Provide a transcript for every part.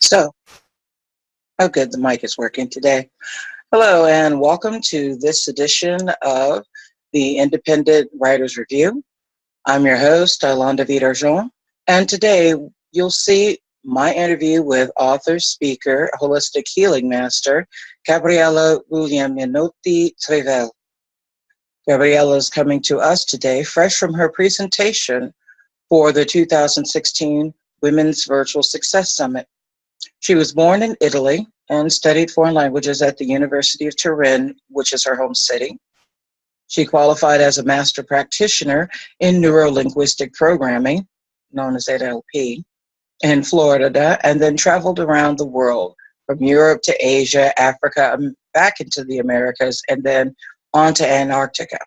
So, oh good, the mic is working today. Hello and welcome to this edition of the Independent Writers Review. I'm your host, Iolande V, Argent, and today you'll see my interview with author, speaker, holistic healing master, Gabriella Guglielminotti Trivel. Gabriella is coming to us today fresh from her presentation for the 2016 Women's Virtual Success Summit. She was born in Italy and studied foreign languages at the University of Turin, which is her home city. She qualified as a master practitioner in neuro-linguistic programming, known as NLP, in Florida, and then traveled around the world from Europe to Asia, Africa, and back into the Americas, and then on to Antarctica.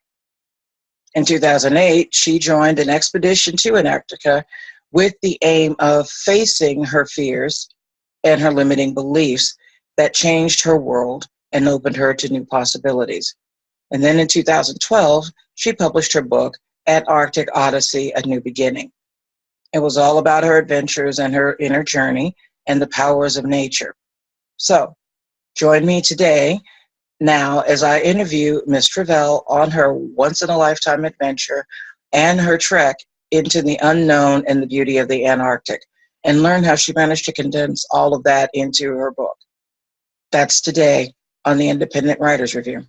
In 2008, she joined an expedition to Antarctica with the aim of facing her fears and her limiting beliefs that changed her world and opened her to new possibilities. And then in 2012, she published her book, Antarctic Odyssey, A New Beginning. It was all about her adventures and her inner journey and the powers of nature. So, join me today now as I interview Ms. Trivel on her once-in-a-lifetime adventure and her trek into the unknown and the beauty of the Antarctic, and learn how she managed to condense all of that into her book. That's today on the Independent Writers Review.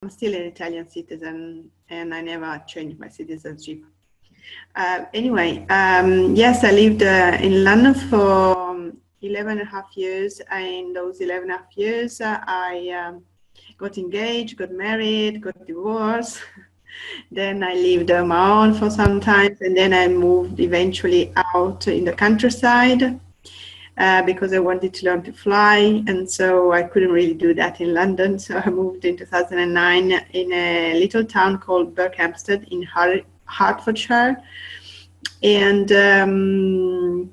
I'm still an Italian citizen and I never changed my citizenship. Yes, I lived in London for 11 and a half years. And in those 11 and a half years, I got engaged, got married, got divorced. Then I lived on my own for some time, and then I moved eventually out in the countryside because I wanted to learn to fly, and so I couldn't really do that in London. So I moved in 2009 in a little town called Berkhamsted in Hertfordshire. And in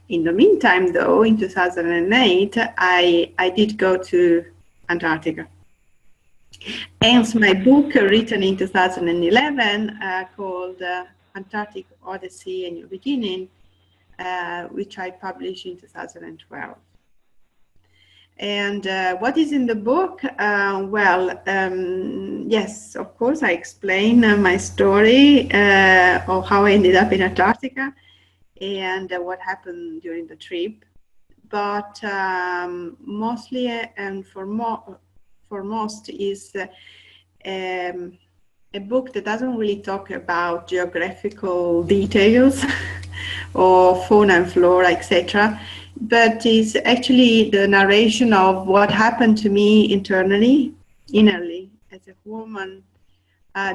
the meantime, though, in 2008, I did go to Antarctica. Hence my book, written in 2011, called Antarctic Odyssey, A New Beginning, which I published in 2012. And what is in the book? Yes, of course, I explain my story of how I ended up in Antarctica and what happened during the trip. But mostly and foremost is a book that doesn't really talk about geographical details or fauna and flora, etc., but is actually the narration of what happened to me innerly, as a woman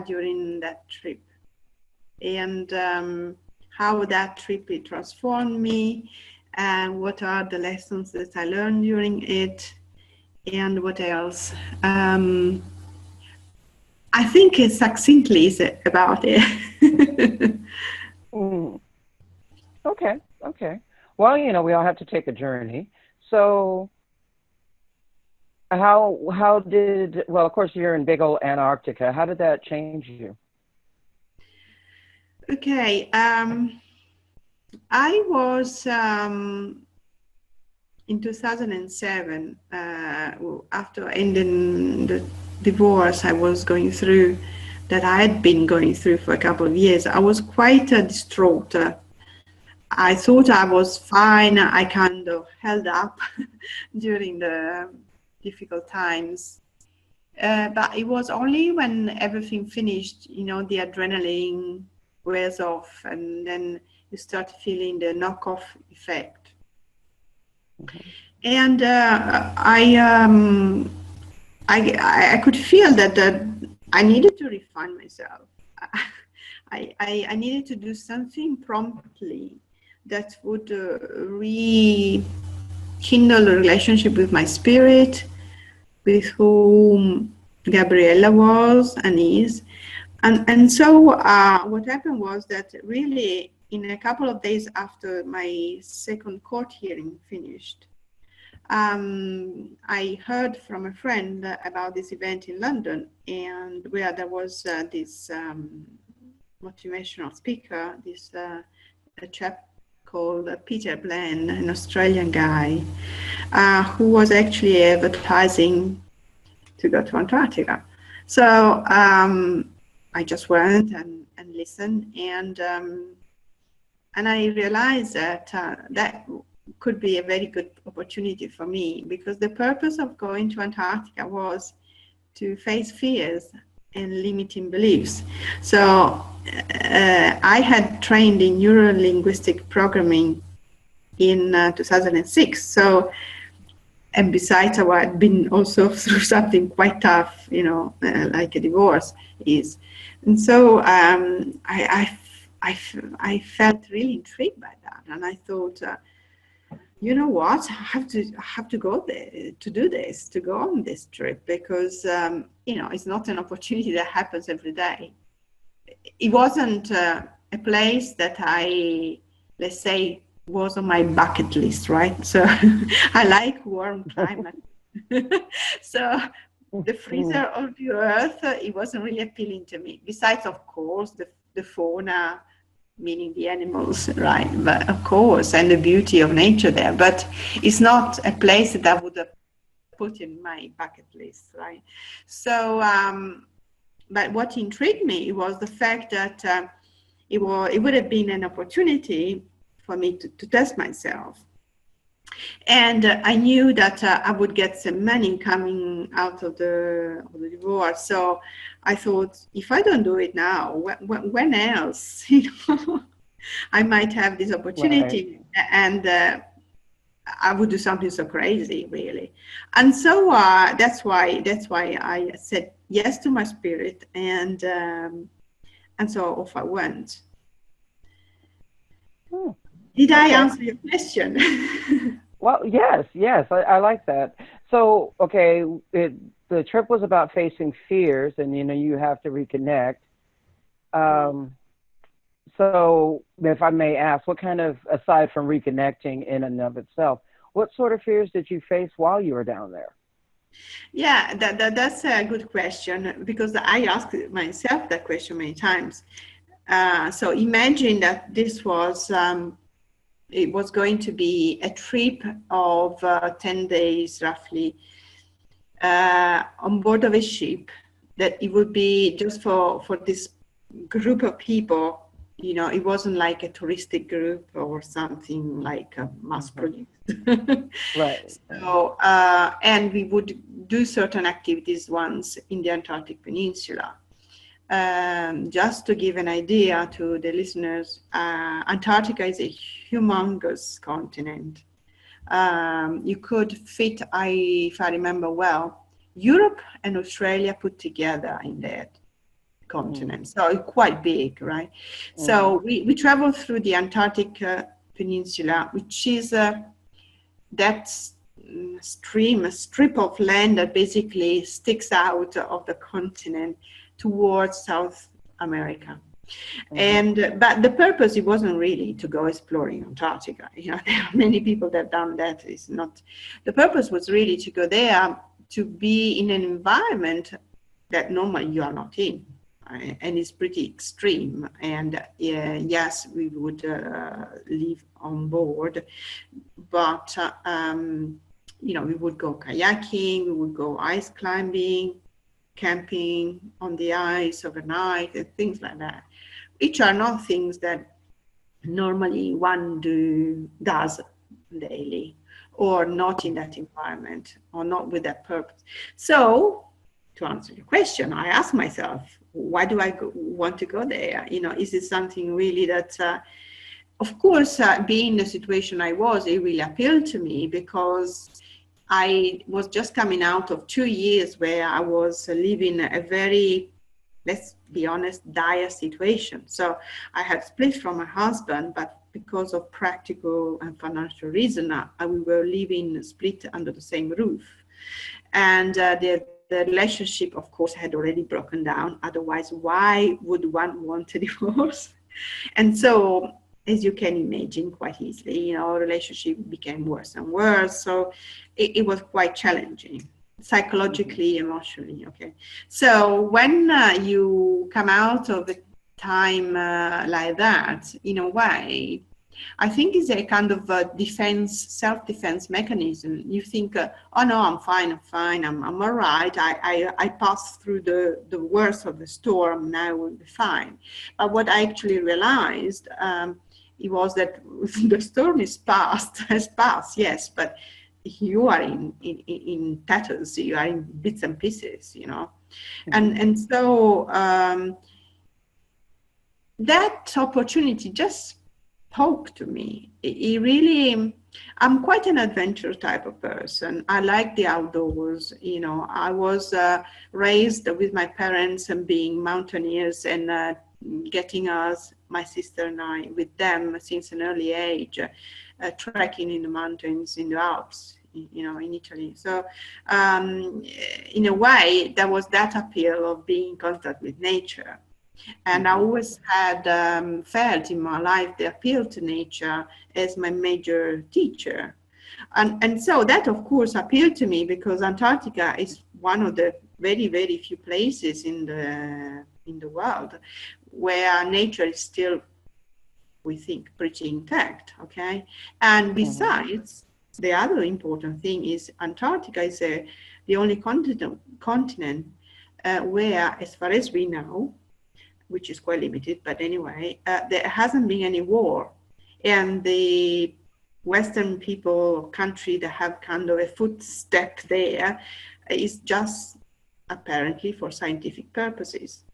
during that trip, and how that trip transformed me, and what are the lessons that I learned during it, and what else. I think it succinctly is about it. Okay. Well, we all have to take a journey. So how did, well, of course, you're in big old Antarctica. How did that change you? Okay. I was, in 2007, after ending the divorce I was going through, that I had been going through for a couple of years, I was quite distraught. I thought I was fine. I kind of held up during the difficult times. But it was only when everything finished, the adrenaline wears off, and then you start feeling the knockoff effect. Okay. And I could feel that I needed to refine myself. I needed to do something promptly that would rekindle a relationship with my spirit, with whom Gabriella was and is. And so what happened was that really in a couple of days after my second court hearing finished, I heard from a friend about this event in London, and where there was this motivational speaker, this a chap called Peter Bland, an Australian guy, who was actually advertising to go to Antarctica. So I just went and listened, and I realized that that could be a very good opportunity for me, because the purpose of going to Antarctica was to face fears and limiting beliefs. So I had trained in neuro-linguistic programming in 2006. So, and besides, I had been also through something quite tough, you know, like a divorce is. And so I felt really intrigued by that, and I thought, you know what, I have to go there to do this, to go on this trip, because you know, it's not an opportunity that happens every day. It wasn't a place that let's say, was on my bucket list, right? So I like warm climate. So the freezer of the earth, it wasn't really appealing to me. Besides, of course, the fauna, meaning the animals, right? But of course, and the beauty of nature there. But it's not a place that I would have put in my bucket list, right? So, but what intrigued me was the fact that it would have been an opportunity for me to test myself. And I knew that I would get some money coming out of the divorce. So I thought, if I don't do it now, when else? You know, I might have this opportunity, right. And I would do something so crazy, really. And so that's why I said yes to my spirit, and so off I went. Did I answer your question? Well, yes, I like that. So, okay, the trip was about facing fears, and you know, you have to reconnect. So, if I may ask, what kind of, aside from reconnecting in and of itself, what sort of fears did you face while you were down there? Yeah, that's a good question, because I asked myself that question many times. So imagine that this was, it was going to be a trip of 10 days roughly on board of a ship, that it would be just for this group of people. You know, it wasn't like a touristic group or something like mass produced. Right. So, and we would do certain activities once in the Antarctic Peninsula. Just to give an idea to the listeners, Antarctica is a humongous continent. You could fit, if I remember well, Europe and Australia put together in that continent. So it's quite big, right? So we traveled through the Antarctic Peninsula, which is that strip of land that basically sticks out of the continent towards South America. And but the purpose, it wasn't really to go exploring Antarctica. You know, there are many people that have done that. It's not, the purpose was really to go there to be in an environment that normally you are not in. And it's pretty extreme. And yes, we would live on board, but you know, we would go kayaking, we would go ice climbing, camping on the ice overnight, and things like that, which are not things that normally one does daily, or not in that environment, or not with that purpose. So, to answer your question, I asked myself, why do I want to go there? You know, is it something really that, of course, being in the situation I was, it really appealed to me, because I was just coming out of 2 years where I was living a very, let's be honest, dire situation. So I had split from my husband, but because of practical and financial reason, we were living split under the same roof. And the relationship, of course, had already broken down. Otherwise, why would one want a divorce? And so as you can imagine quite easily, our relationship became worse and worse. So it was quite challenging, psychologically, emotionally. Okay. So when you come out of a time like that, in a way, I think it's a kind of a self-defense mechanism. You think, oh no, I'm fine, I'm all right. I passed through the worst of the storm, now I will be fine. But what I actually realized, it was that the storm has passed, yes, but you are in tatters, you are in bits and pieces, and so that opportunity just spoke to me. It really, I'm quite an adventure type of person. I like the outdoors. I was raised with my parents and being mountaineers and getting us, my sister and I, with them since an early age, trekking in the mountains, in the Alps, in Italy. So in a way, there was that appeal of being in contact with nature. And I always had felt in my life the appeal to nature as my major teacher. And so that, of course, appealed to me because Antarctica is one of the very, very few places in the world where nature is still, we think, pretty intact, okay? And besides, the other important thing is Antarctica is the only continent where, as far as we know, which is quite limited, but anyway, there hasn't been any war. And the Western people or country that have kind of a footstep there is just apparently for scientific purposes.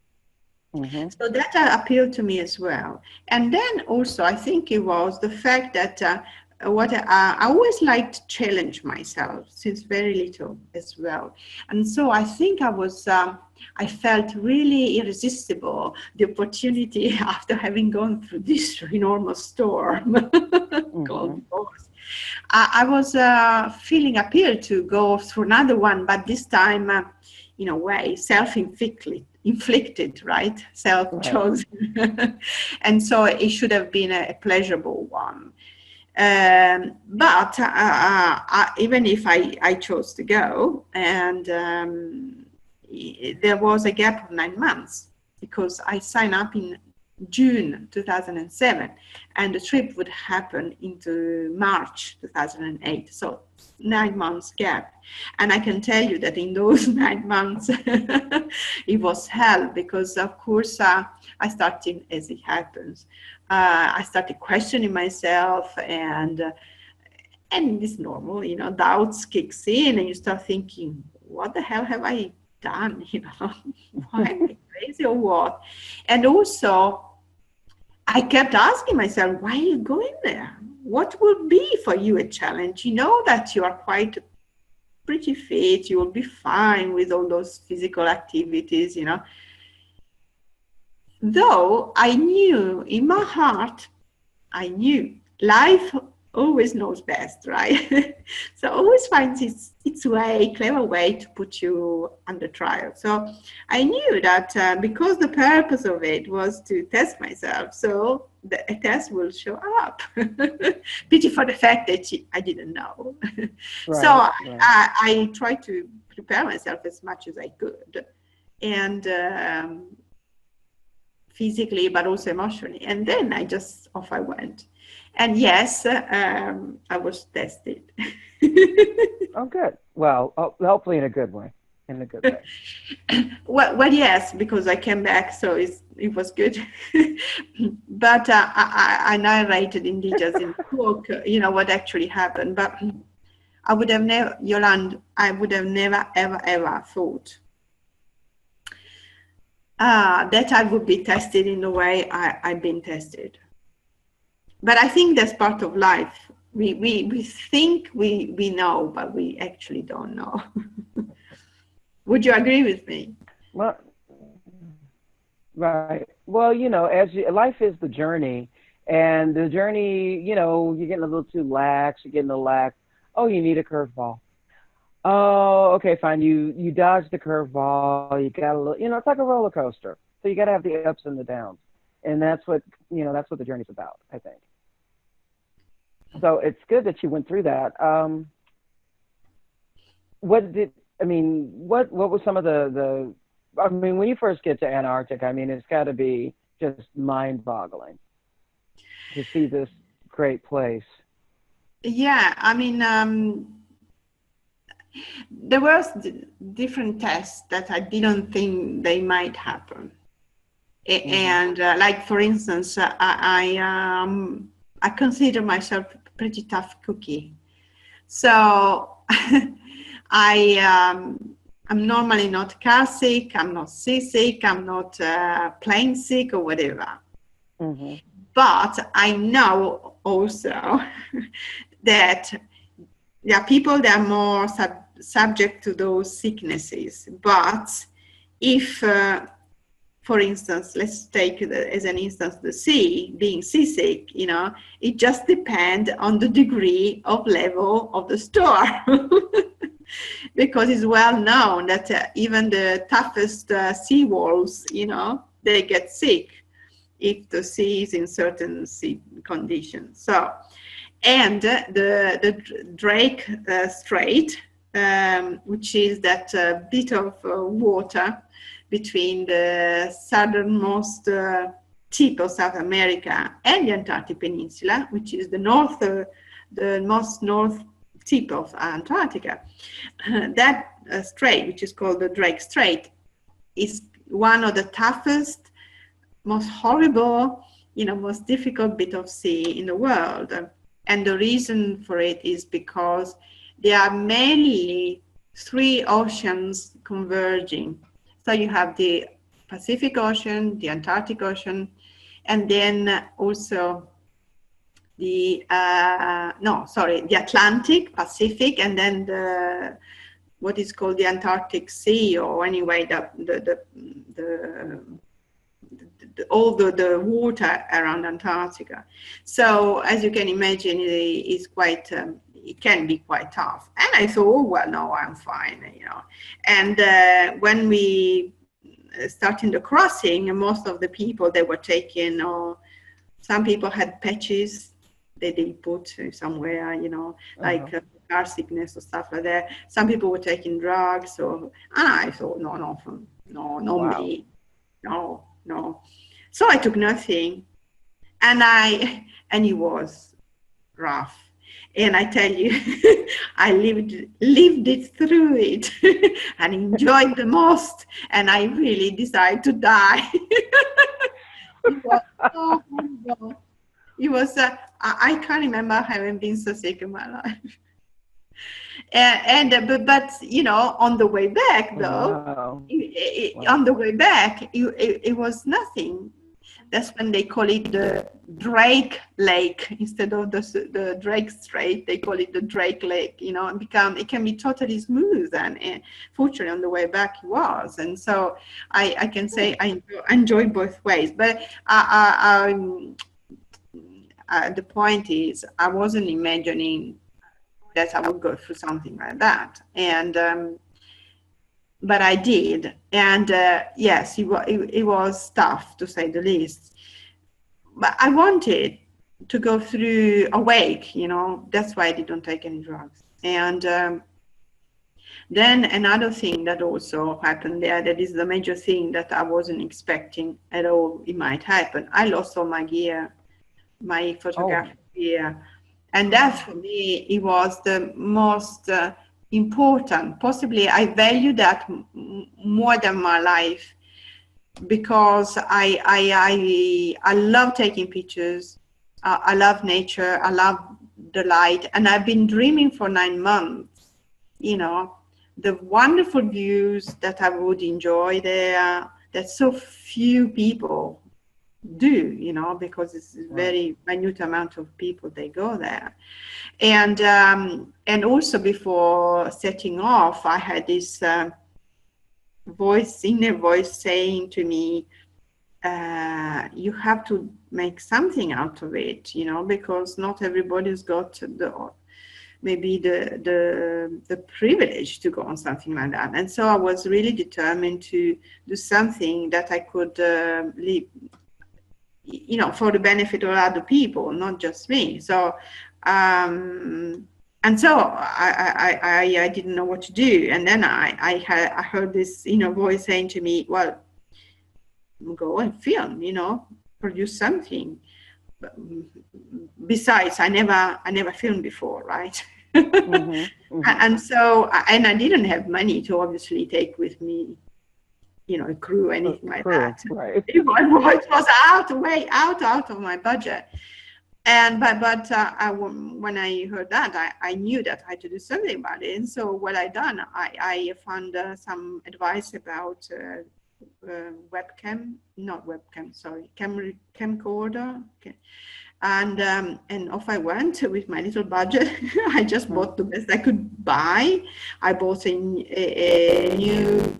So that appealed to me as well. And then also, I think it was the fact that I always liked to challenge myself since very little as well. And so I think I felt really irresistible, the opportunity after having gone through this enormous storm called divorce. I was feeling appealed to go through another one, but this time, in a way, self-inflicted, right? Self-chosen. Right. And so it should have been a pleasurable one. But even if I chose to go, and there was a gap of 9 months because I signed up in June 2007 and the trip would happen into March 2008. So 9 months gap. And I can tell you that in those 9 months, it was hell because, of course, I started, as it happens, I started questioning myself and it's normal, doubts kicks in and you start thinking, what the hell have I done? Why am I crazy or what? And also, I kept asking myself, why are you going there? What will be for you a challenge? You know that you are quite pretty fit, you will be fine with all those physical activities, Though I knew in my heart, life always knows best, right? So always finds its way, clever way to put you under trial. So I knew that because the purpose of it was to test myself, so a test will show up. Pity for the fact that I didn't know. Right, so right. I tried to prepare myself as much as I could. And physically, but also emotionally. And then off I went. And yes, I was tested. Oh, good. Well, hopefully in a good way. Well, yes, because I came back, so it was good. But I narrated in details in the book, what actually happened. But I would have never, Yolande, ever thought that I would be tested in the way I've been tested. But I think that's part of life. We think we know, but we actually don't know. Would you agree with me? Well, right. Well, life is the journey, and the journey, you're getting a little too lax, you're getting a lax. Oh, you need a curveball. Oh, okay, fine. You dodged the curveball. You got a little, it's like a roller coaster. So you got to have the ups and the downs. And that's what, that's what the journey's about, I think. So it's good that you went through that. What was some of when you first get to Antarctica, it's got to be just mind-boggling to see this great place. Yeah, there were different tests that I didn't think they might happen. Mm-hmm. And like, for instance, I consider myself a pretty tough cookie. So I'm normally not car sick, I'm not seasick, I'm not plane sick or whatever. Mm-hmm. But I know also that there are people that are more subject to those sicknesses. But if, for instance, let's take as an instance the sea, being seasick, it just depends on the degree of level of the storm. Because it's well known that even the toughest sea wolves, they get sick if the sea is in certain sea conditions. So, and the Drake Strait, which is that bit of water between the southernmost tip of South America and the Antarctic Peninsula, which is the most north tip of Antarctica. That strait, which is called the Drake Strait, is one of the toughest, most horrible, most difficult bit of sea in the world. And the reason for it is because there are mainly 3 oceans converging. So you have the Pacific Ocean, the Antarctic Ocean, and then also the Atlantic, Pacific, and then what is called the Antarctic Sea, or anyway, all the water around Antarctica. So as you can imagine, it can be quite tough. And I thought, oh, well, no, I'm fine, And when we started the crossing, most of the people, they were taking, some people had patches they put somewhere, like car sickness or stuff like that. Some people were taking drugs, and I thought, no, wow. Me, no. So I took nothing, and it was rough. And I tell you, I lived it through it and enjoyed the most, and I really decided to die. It was so horrible. It was, I can't remember having been so sick in my life. But on the way back, though, wow. On the way back, it was nothing. That's when they call it the Drake Lake instead of the Drake Strait. They call it the Drake Lake. It can be totally smooth, and fortunately on the way back it was. And so I can say I enjoyed both ways. But the point is, I wasn't imagining that I would go through something like that, and but I did, and yes, it was tough, to say the least. But I wanted to go through awake, that's why I didn't take any drugs. And then another thing that also happened there, that is the major thing that I wasn't expecting at all it might happen. I lost all my gear, my photographic gear. And that, for me, it was the most important. Possibly I value that more than my life, because I love taking pictures. I love nature. I love the light. And I've been dreaming for 9 months, the wonderful views that I would enjoy there, that so few people do, because it's a very minute amount of people they go there. And also before setting off, I had this inner voice saying to me, you have to make something out of it, because not everybody's got maybe the privilege to go on something like that. And so I was really determined to do something that I could for the benefit of other people, not just me. So, and so I didn't know what to do. And then I heard this voice saying to me, well, go and film, produce something. Besides, I never filmed before, right? And so, and I didn't have money to obviously take with me, a crew, anything like that. Right. It was way out of my budget. And but when I heard that, I knew that I had to do something about it. And so what I done, I found some advice about camcorder. Okay. And off I went with my little budget. I just bought the best I could buy. I bought a new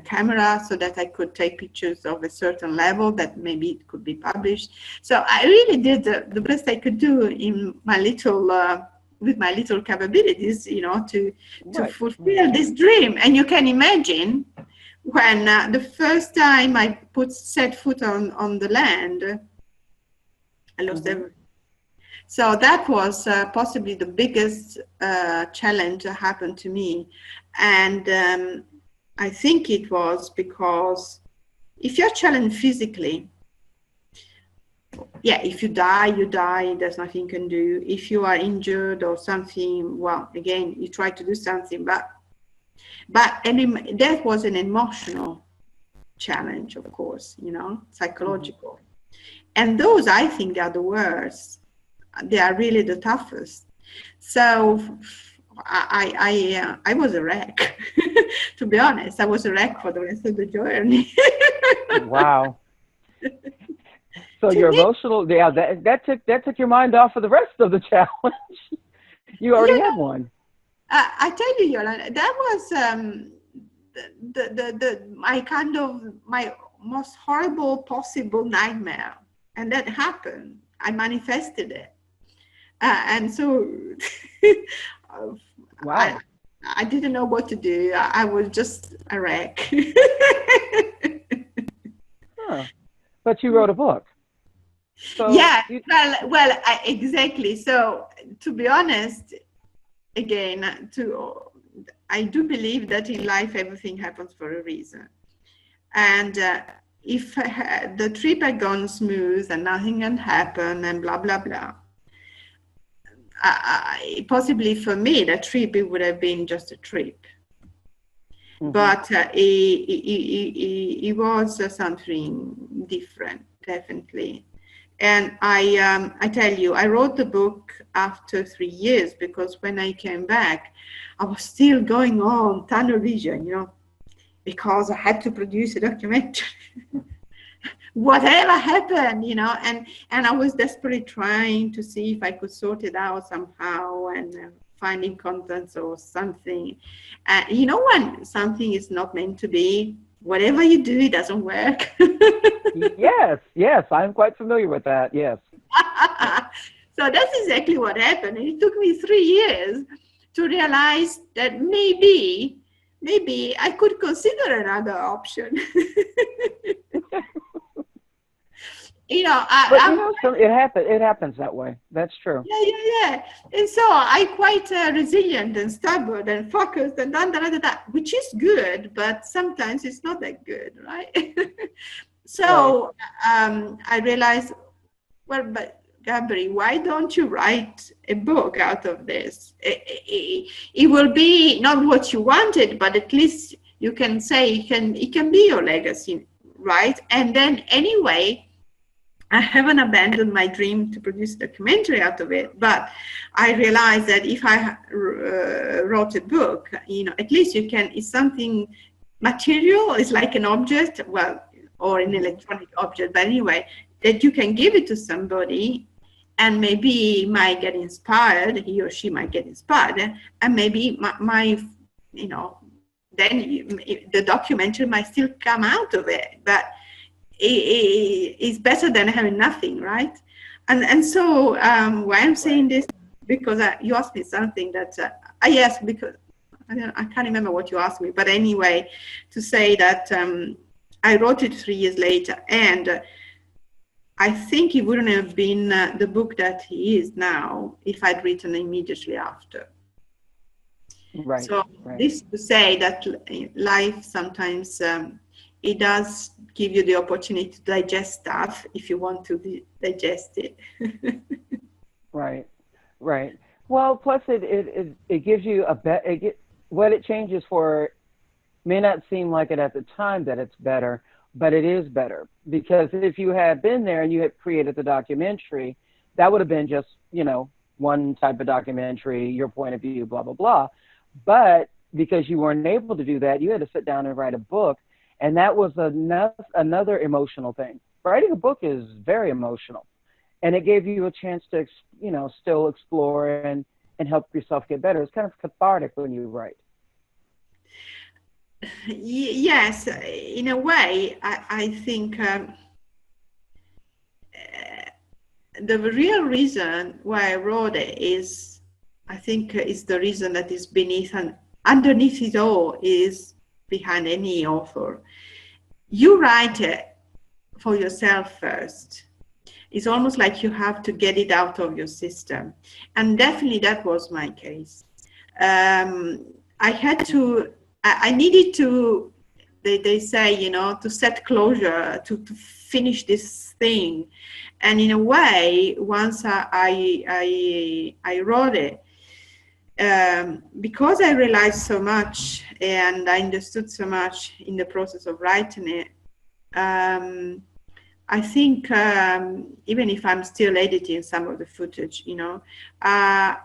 camera so that I could take pictures of a certain level that maybe it could be published. So I really did the best I could do in my little with my little capabilities, to fulfill this dream. And you can imagine when the first time I set foot on the land, I lost everything. So that was possibly the biggest challenge that happened to me. And I think it was because if you're challenged physically, if you die, there's nothing you can do. If you are injured or something, well, again, you try to do something, but that was an emotional challenge, of course, psychological. And those, I think, are the worst. They are really the toughest. So I was a wreck. To be honest, I was a wreck for the rest of the journey. Wow. So your emotional, that took your mind off of the rest of the challenge. You already had one. I tell you, Yolanda, that was my most horrible possible nightmare, and that happened. I manifested it, and so wow. I didn't know what to do. I was just a wreck. But you wrote a book. So exactly. So to be honest, again, I do believe that in life everything happens for a reason. And if the trip had gone smooth and nothing had happened and blah, blah, blah, possibly for me, the trip, it would have been just a trip. But it was something different, definitely. And I tell you, I wrote the book after 3 years, because when I came back, I was still going on tunnel vision, because I had to produce a documentary. Whatever happened, and I was desperately trying to see if I could sort it out somehow, and finding contents or something. When something is not meant to be, whatever you do, it doesn't work. Yes, I'm quite familiar with that, yes. So that's exactly what happened. And it took me 3 years to realize that maybe I could consider another option. It happens that way. That's true. Yeah. And so I'm quite resilient and stubborn and focused and which is good, but sometimes it's not that good, right? So I realized, but Gabri, why don't you write a book out of this? It will be not what you wanted, but at least you can say it can be your legacy, right? And then anyway, I haven't abandoned my dream to produce a documentary out of it, but I realized that if I wrote a book, at least it's something material. It's like an object, or an electronic object, but anyway, that you can give it to somebody, and maybe he might get inspired, he or she might get inspired, and maybe then the documentary might still come out of it, but it's better than having nothing, right? And so why I'm saying this, because you asked me something that I asked, because I can't remember what you asked me, but anyway, to say that I wrote it 3 years later, and I think it wouldn't have been the book that he is now if I'd written immediately after. Right. So right. this to say that life sometimes it does give you the opportunity to digest stuff if you want to digest it. Right. Right. Well, plus it gives you what it changes for may not seem like it at the time that it's better, but it is better, because if you had been there and you had created the documentary, that would have been just, one type of documentary, your point of view, blah, blah, blah. But because you weren't able to do that, you had to sit down and write a book. And that was another emotional thing. Writing a book is very emotional. And it gave you a chance to, still explore and help yourself get better. It's kind of cathartic when you write. Yes, in a way, I think the real reason why I wrote it is the reason that is beneath and underneath it all is behind any author. You write it for yourself first. It's almost like you have to get it out of your system. And definitely that was my case. I needed to, they say, to set closure, to finish this thing. And in a way, once I wrote it, because I realized so much and I understood so much in the process of writing it, I think even if I'm still editing some of the footage, I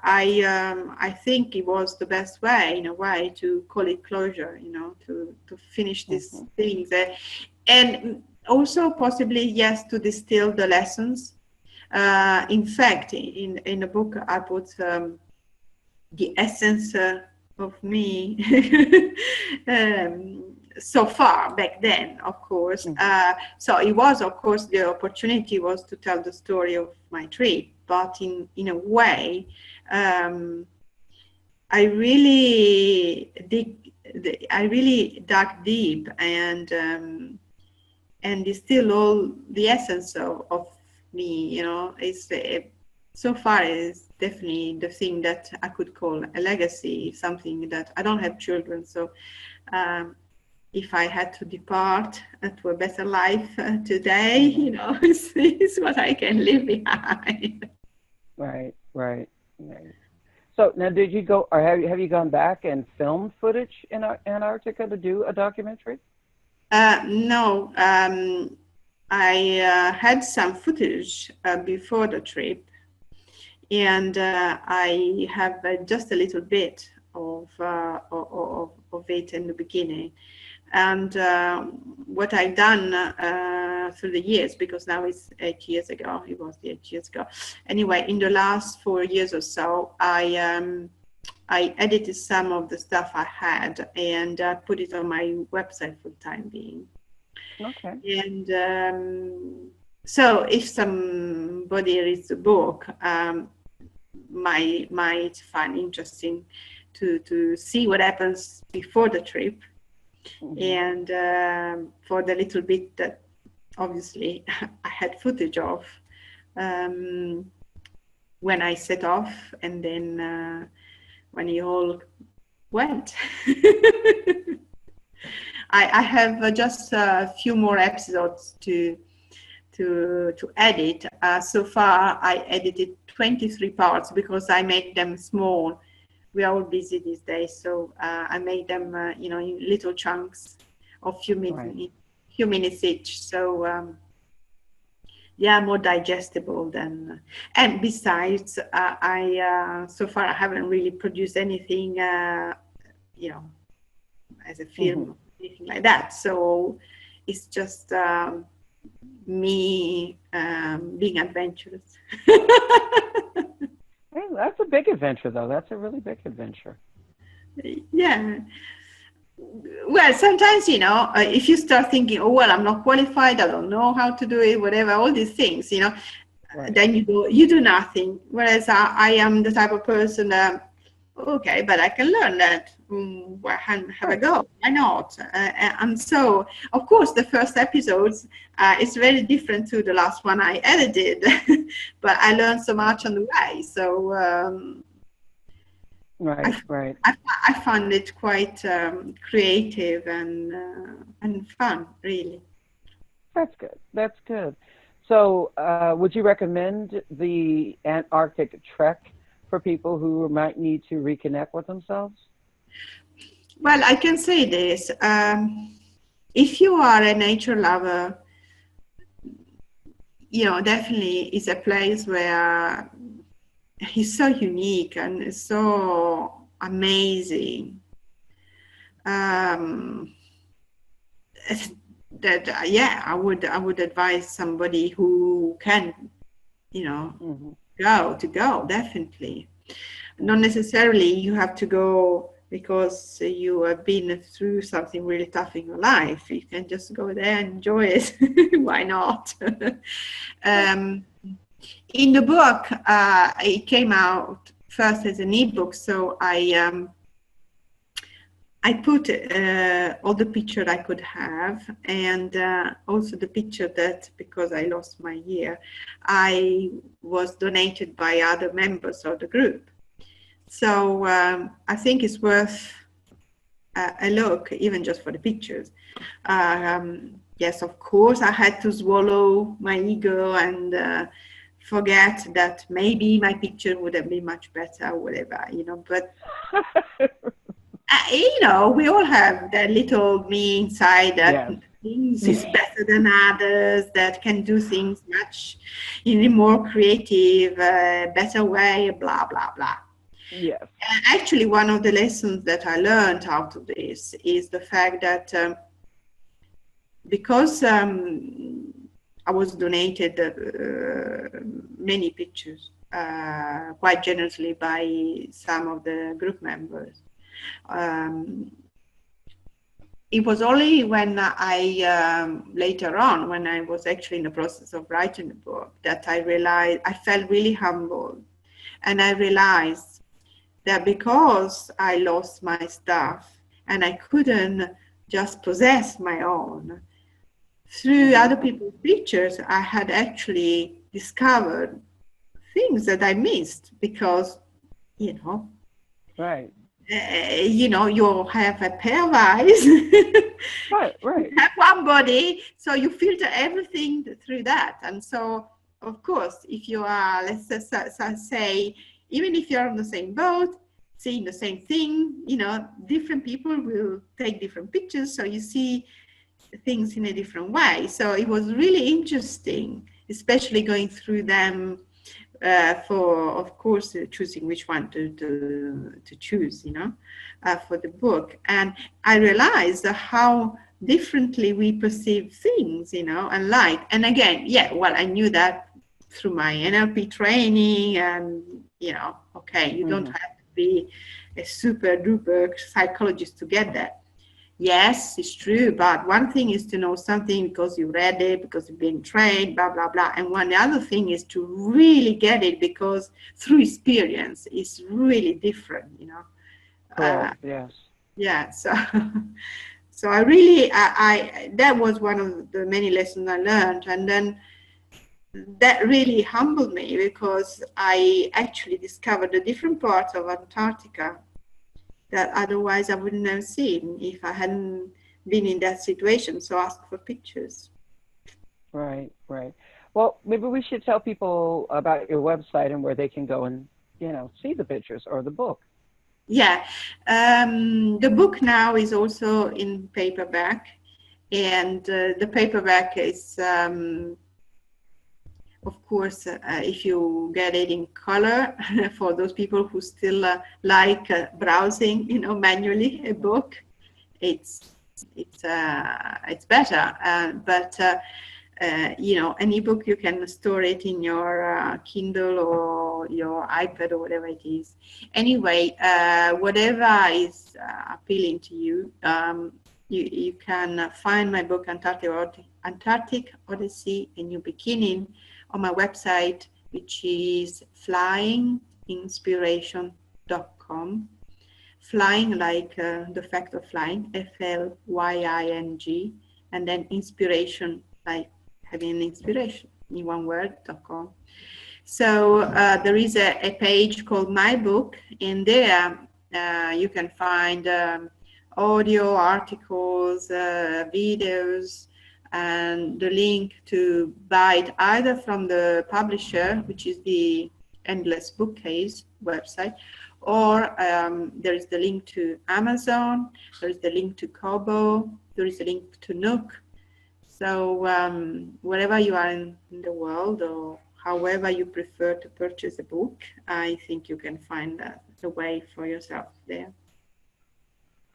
think it was the best way, in a way, to call it closure, to finish these things. And also possibly, yes, to distill the lessons. In fact, in the book, I put the essence of me so far back then, of course. So it was, of course, the opportunity was to tell the story of my trip, but in a way, I really dug deep and distill all the essence of me. It's so far is definitely the thing that I could call a legacy, something that I don't have children, so if I had to depart to a better life today, it's what I can leave behind. Right. So now, did you go, or have you gone back and filmed footage in Antarctica to do a documentary? No, I had some footage before the trip, and I have just a little bit of it in the beginning. And what I've done through the years, because now it's 8 years ago, it was 8 years ago. Anyway, in the last 4 years or so, I edited some of the stuff I had and put it on my website for the time being. Okay. And so if somebody reads the book, might find interesting to see what happens before the trip. And for the little bit that obviously I had footage of when I set off and then when you all went. I have just a few more episodes to edit. So far I edited 23 parts because I made them small. We are all busy these days, so I made them, in little chunks of few minutes each. So they are more digestible than. And besides, I so far I haven't really produced anything, as a film, or anything like that. So it's just me being adventurous. That's a big adventure, though. That's a really big adventure. Yeah. Well, sometimes, if you start thinking, oh, well, I'm not qualified, I don't know how to do it, whatever, all these things, right. Then you do nothing. Whereas I am the type of person that okay, but I can learn that. Have a go. Why not? And so, of course, the first episodes is very different to the last one I edited, but I learned so much on the way. So I found it quite creative and fun, really. That's good. That's good. So, would you recommend the Antarctic Trek for people who might need to reconnect with themselves? Well, I can say this. If you are a nature lover, definitely it's a place where it's so unique and it's so amazing. I would advise somebody who can, go definitely. Not necessarily you have to go because you have been through something really tough in your life. You can just go there and enjoy it. Why not? In the book, it came out first as an ebook, so I put all the picture I could have, and also the picture that, because I lost my ear, I was donated by other members of the group. So I think it's worth a look, even just for the pictures. Yes, of course, I had to swallow my ego and forget that maybe my picture would have been much better, whatever, but... we all have that little me inside that things is better than others, that can do things much in a more creative, better way, blah, blah, blah. Yes. And actually, one of the lessons that I learned out of this is the fact that because I was donated many pictures quite generously by some of the group members, it was only when I later on, when I was actually in the process of writing the book, that I realized, I felt really humbled, and I realized that because I lost my stuff and I couldn't just possess my own, through other people's pictures, I had actually discovered things that I missed because, right. You have a pair of eyes, right. You have one body, so you filter everything through that. And so, of course, if you are, let's just say, even if you're on the same boat, seeing the same thing, different people will take different pictures, so you see things in a different way. So it was really interesting, especially going through them. For, of course, choosing which one to choose, for the book. And I realized how differently we perceive things, and light. And again, I knew that through my NLP training, and, okay, you don't have to be a super duper psychologist to get that. Yes, it's true, but one thing is to know something because you read it, because you've been trained, blah, blah, blah. And the other thing is to really get it because through experience, it's really different, Yes. Yeah, so I really, that was one of the many lessons I learned. And then that really humbled me because I actually discovered a different part of Antarctica that otherwise I wouldn't have seen if I hadn't been in that situation. So ask for pictures. Right. Well, maybe we should tell people about your website and where they can go and, see the pictures or the book. Yeah. The book now is also in paperback, and the paperback is, of course, if you get it in color, for those people who still like browsing, manually a book, it's better. But an ebook, you can store it in your Kindle or your iPad or whatever it is. Anyway, whatever is appealing to you, you can find my book Antarctic Odyssey: A New Beginning on my website, which is flyinginspiration.com. gmail.com. Flying, like the fact of flying, FLYING, and then inspiration, like having an inspiration in one word.com. So there is a page called My Book. In there you can find audio, articles, videos, and the link to buy it either from the publisher, which is the Endless Bookcase website, or there is the link to Amazon, there is the link to Kobo, there is a link to Nook. So wherever you are in the world, or however you prefer to purchase a book, I think you can find a way for yourself there.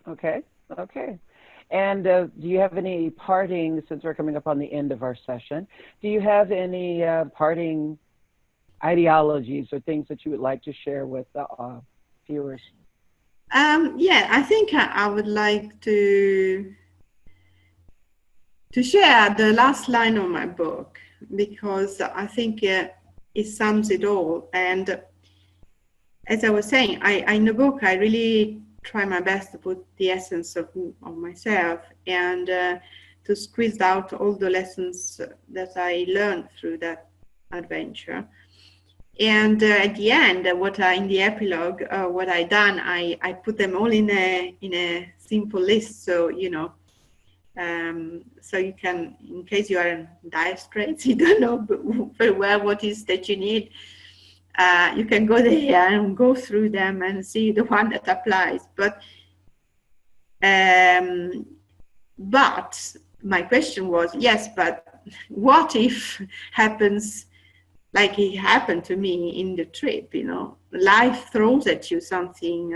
Okay. And do you have any parting, since we're coming up on the end of our session, do you have any parting ideologies or things that you would like to share with the viewers? Yeah, I think I would like to share the last line of my book, because I think it sums it all. And as I was saying, in the book, I really try my best to put the essence of myself, and to squeeze out all the lessons that I learned through that adventure. And at the end, in the epilogue, what I done, I put them all in a simple list. So, you know, so you can, in case you are in dire straits, you don't know very well what is that you need, you can go there and go through them and see the one that applies. But my question was, yes, but what if happens like it happened to me in the trip? You know, life throws at you something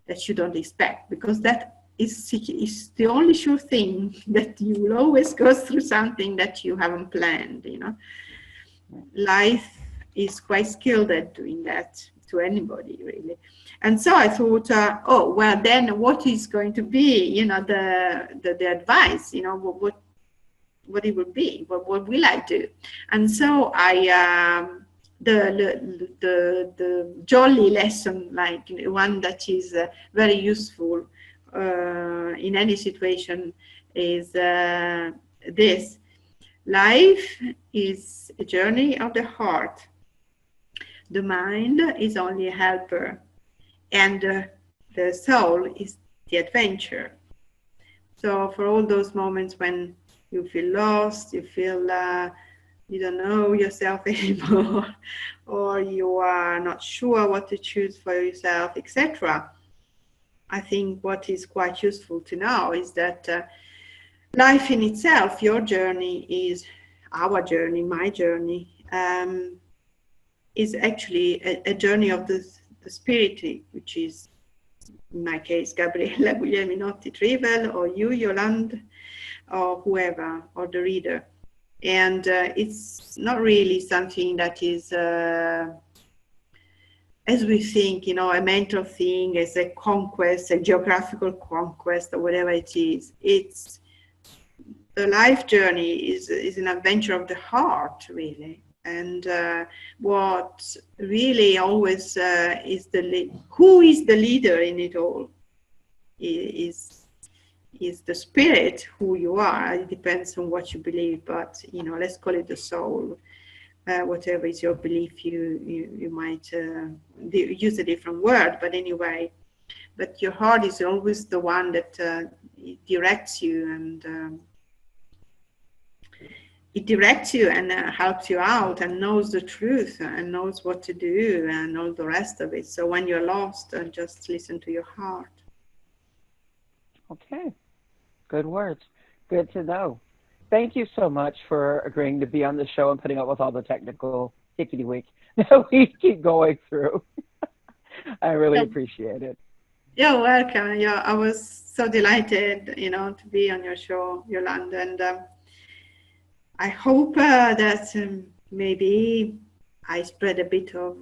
that you don't expect, because that is the only sure thing, that you will always go through something that you haven't planned. You know, life is quite skilled at doing that to anybody, really. And so I thought, oh well, then what is going to be, you know, the advice? You know, what it would be, what will I do? And so I the jolly lesson, like one that is very useful in any situation, is this: life is a journey of the heart. The mind is only a helper, and the soul is the adventure. So for all those moments when you feel lost, you feel you don't know yourself anymore, or you are not sure what to choose for yourself, etc., I think what is quite useful to know is that life in itself, your journey, is our journey, my journey, is actually a journey of the spirit, which is, in my case, Gabriella Guglielminotti Trivel, or you, Yolande, or whoever, or the reader. And it's not really something that is, as we think, you know, a mental thing, as a conquest, a geographical conquest, or whatever it is. It's the life journey is an adventure of the heart, really. And what really always is who is the leader in it all is the spirit, who you are. It depends on what you believe, but, you know, let's call it the soul. Whatever is your belief, you might use a different word, but anyway. But your heart is always the one that directs you, and it directs you and helps you out, and knows the truth, and knows what to do, and all the rest of it. So when you're lost, just listen to your heart. Okay, good words. Good to know. Thank you so much for agreeing to be on the show and putting up with all the technical hickety-wick that we keep going through. I really appreciate it. You're welcome. Yeah, I was so delighted, you know, to be on your show, Yolande, and I hope that maybe I spread a bit of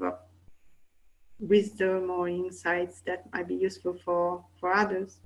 wisdom or insights that might be useful for others.